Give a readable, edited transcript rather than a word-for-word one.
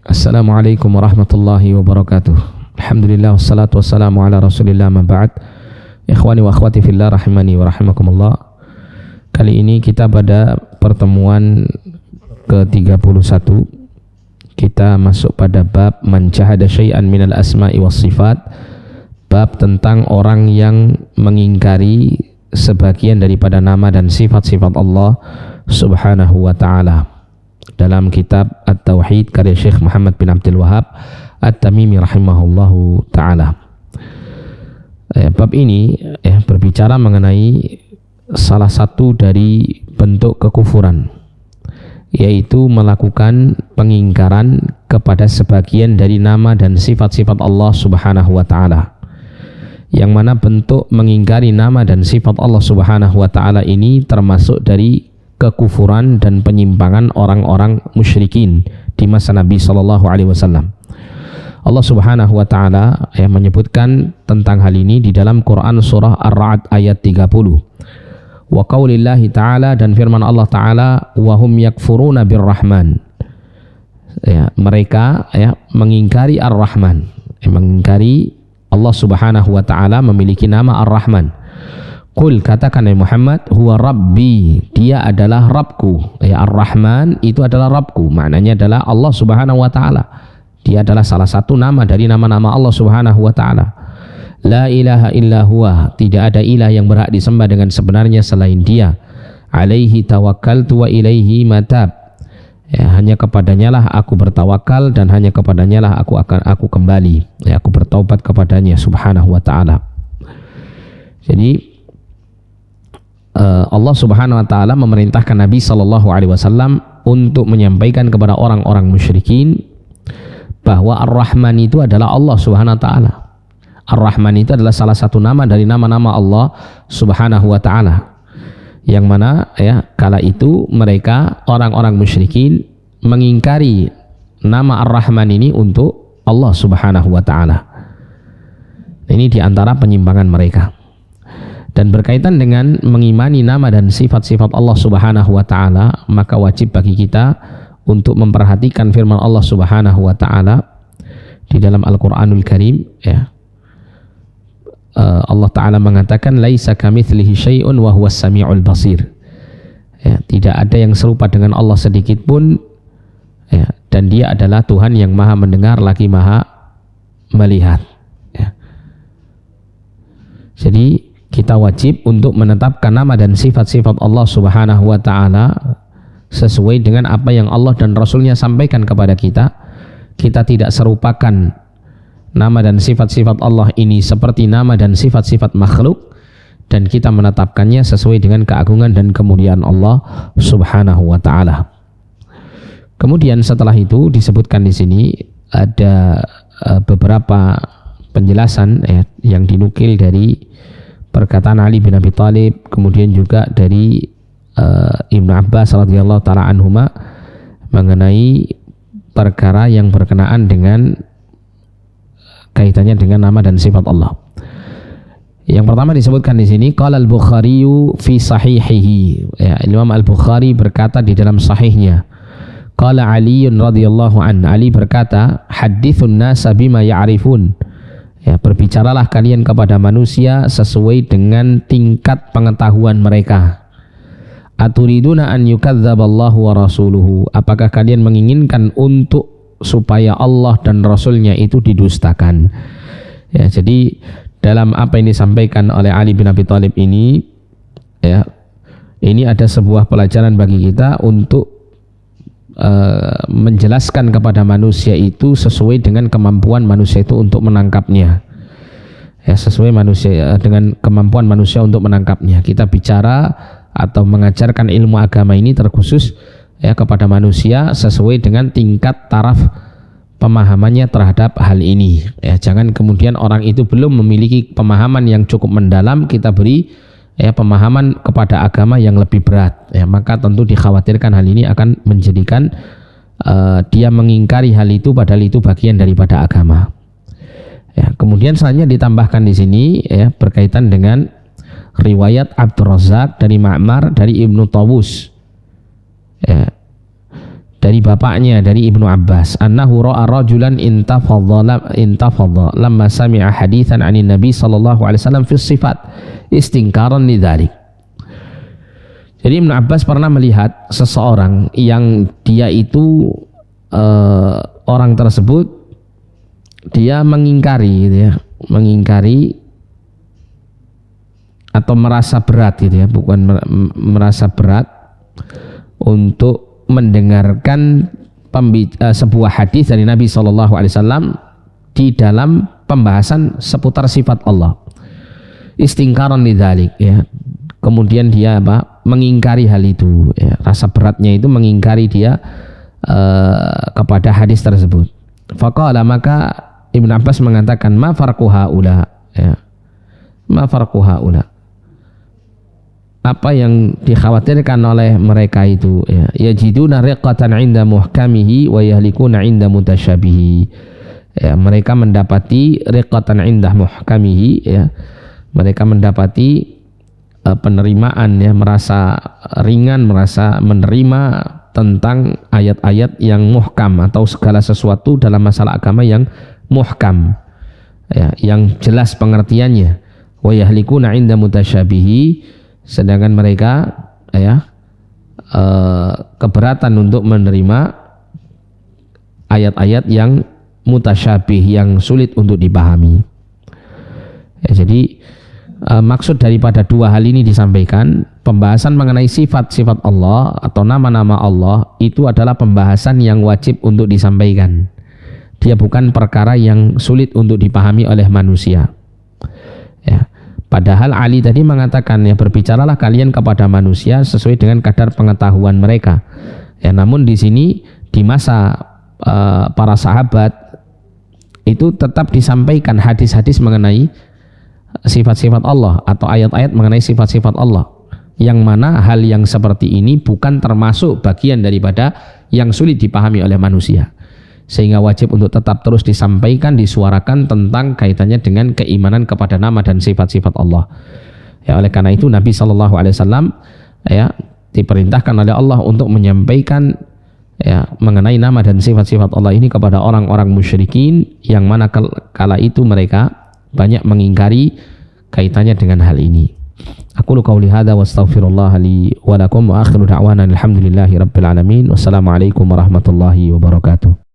Assalamualaikum warahmatullahi wabarakatuh. Alhamdulillah wassalatu wassalamu ala rasulillah ma ba'd. Ikhwani wa akhwati fillah rahimani wa rahimakumullah. Kali ini kita pada pertemuan ke-31 kita masuk pada bab man jahada syai'an minal asma'i was sifat, bab tentang orang yang mengingkari sebagian daripada nama dan sifat-sifat Allah Subhanahu wa ta'ala. Dalam kitab At-Tauhid karya Syekh Muhammad bin Abdul Wahhab At-Tamimi rahimahullahu ta'ala. Bab ini berbicara mengenai salah satu dari bentuk kekufuran, yaitu melakukan pengingkaran kepada sebagian dari nama dan sifat-sifat Allah Subhanahu wa ta'ala. Yang mana bentuk mengingkari nama dan sifat Allah Subhanahu wa ta'ala ini termasuk dari kekufuran dan penyimpangan orang-orang musyrikin di masa Nabi SAW. Allah Subhanahu wa ta'ala menyebutkan tentang hal ini di dalam Quran surah Ar-Ra'd ayat 30. Wa qaulillahi ta'ala, dan firman Allah ta'ala, wa hum yakfuruna birrahman. Mereka mengingkari Ar-Rahman, mengingkari Allah Subhanahu wa ta'ala memiliki nama Ar-Rahman. Qul, katakan ya Muhammad, huwa rabbi, dia adalah Rabbku. Ar-Rahman itu adalah Rabbku, maknanya adalah Allah Subhanahu wa ta'ala. Dia adalah salah satu nama dari nama-nama Allah Subhanahu wa ta'ala. La ilaha illa huwa, tidak ada ilah yang berhak disembah dengan sebenarnya selain Dia. Alaihi tawakkaltu wa ilaihi matab, hanya kepadanya lah aku bertawakal dan hanya kepadanya lah aku kembali. Aku bertaubat kepadanya Subhanahu wa ta'ala. Jadi Allah Subhanahu wa ta'ala memerintahkan Nabi SAW untuk menyampaikan kepada orang-orang musyrikin bahwa Ar-Rahman itu adalah Allah Subhanahu wa ta'ala. Ar-Rahman itu adalah salah satu nama dari nama-nama Allah Subhanahu wa ta'ala, yang mana kala itu mereka orang-orang musyrikin mengingkari nama Ar-Rahman ini untuk Allah Subhanahu wa ta'ala. Ini diantara penyimpangan mereka. Dan berkaitan dengan mengimani nama dan sifat-sifat Allah Subhanahu wa ta'ala, maka wajib bagi kita untuk memperhatikan firman Allah Subhanahu wa ta'ala di dalam Al-Quranul Karim. Allah ta'ala mengatakan laisa kamitslihi syai'un wa huwas sami'ul basir. Tidak ada yang serupa dengan Allah sedikit pun, dan Dia adalah Tuhan yang maha mendengar lagi maha melihat. Jadi kita wajib untuk menetapkan nama dan sifat-sifat Allah Subhanahu wa ta'ala sesuai dengan apa yang Allah dan Rasulnya sampaikan kepada kita. Kita tidak serupakan nama dan sifat-sifat Allah ini seperti nama dan sifat-sifat makhluk, dan kita menetapkannya sesuai dengan keagungan dan kemuliaan Allah Subhanahu wa ta'ala. Kemudian setelah itu disebutkan di sini ada beberapa penjelasan yang dinukil dari perkataan Ali bin Abi Thalib, kemudian juga dari Ibnu Abbas radhiyallahu taala anhuma mengenai perkara yang berkenaan dengan kaitannya dengan nama dan sifat Allah. Yang pertama disebutkan di sini qala al-Bukhari fi sahihihi. Imam Al-Bukhari berkata di dalam sahihnya, qala Ali radhiyallahu an, Ali berkata, hadithun nasa bima ya'rifun. Berbicaralah kalian kepada manusia sesuai dengan tingkat pengetahuan mereka. Aturiduna an yukadzdzaballahu wa rasuluhu, apakah kalian menginginkan untuk supaya Allah dan Rasulnya itu didustakan? Jadi dalam apa yang disampaikan oleh Ali bin Abi Thalib ini, ini ada sebuah pelajaran bagi kita untuk menjelaskan kepada manusia itu sesuai dengan kemampuan manusia itu untuk menangkapnya. Sesuai manusia dengan kemampuan manusia untuk menangkapnya. Kita bicara atau mengajarkan ilmu agama ini terkhusus kepada manusia sesuai dengan tingkat taraf pemahamannya terhadap hal ini. Jangan kemudian orang itu belum memiliki pemahaman yang cukup mendalam, kita beri pemahaman kepada agama yang lebih berat, maka tentu dikhawatirkan hal ini akan menjadikan dia mengingkari hal itu padahal itu bagian daripada agama. Kemudian selanjutnya ditambahkan di sini berkaitan dengan riwayat Abdul Razak dari Ma'mar dari Ibnu Tawus. dari bapaknya, dari Ibnu Abbas, annahu ra'a rajulan intafadha lamma sami'a hadithan 'anin Nabi sallallahu alaihi wasallam fi sifat istingkaran lidzalik. Jadi Ibnu Abbas pernah melihat seseorang yang dia itu orang tersebut dia mengingkari gitu ya, mengingkari atau merasa berat gitu ya, bukan merasa berat untuk mendengarkan sebuah hadis dari Nabi SAW di dalam pembahasan seputar sifat Allah. Istingkaran lidzalik ya. Kemudian dia mengingkari hal itu ya. Rasa beratnya itu mengingkari dia kepada hadis tersebut. Faqala, maka Ibnu Abbas mengatakan, ma farqu haula ya. Ma farqu haula, apa yang dikhawatirkan oleh mereka itu ya, yajiduna riqatan 'inda muhkamihi wa yahlikuna 'inda mutasyabihi ya, mereka mendapati riqatan 'inda muhkamihi ya, mereka mendapati penerimaan ya, merasa ringan, merasa menerima tentang ayat-ayat yang muhkam atau segala sesuatu dalam masalah agama yang muhkam ya, yang jelas pengertiannya. Wa yahlikuna 'inda mutasyabihi, sedangkan mereka ya keberatan untuk menerima ayat-ayat yang mutasyabih, yang sulit untuk dipahami. Ya, jadi maksud daripada dua hal ini disampaikan, pembahasan mengenai sifat-sifat Allah atau nama-nama Allah itu adalah pembahasan yang wajib untuk disampaikan. Dia bukan perkara yang sulit untuk dipahami oleh manusia. Ya. Padahal Ali tadi mengatakan ya, berbicaralah kalian kepada manusia sesuai dengan kadar pengetahuan mereka. Ya, namun di sini di masa para sahabat itu tetap disampaikan hadis-hadis mengenai sifat-sifat Allah atau ayat-ayat mengenai sifat-sifat Allah, yang mana hal yang seperti ini bukan termasuk bagian daripada yang sulit dipahami oleh manusia, sehingga wajib untuk tetap terus disampaikan, disuarakan tentang kaitannya dengan keimanan kepada nama dan sifat-sifat Allah. Ya, oleh karena itu Nabi SAW ya diperintahkan oleh Allah untuk menyampaikan ya mengenai nama dan sifat-sifat Allah ini kepada orang-orang musyrikin, yang mana kala itu mereka banyak mengingkari kaitannya dengan hal ini. Aku qauli hadza wa astaghfirullah li wa lakum wa akhiru da'wana alhamdulillahi rabbil alamin. Wassalamualaikum warahmatullahi wabarakatuh.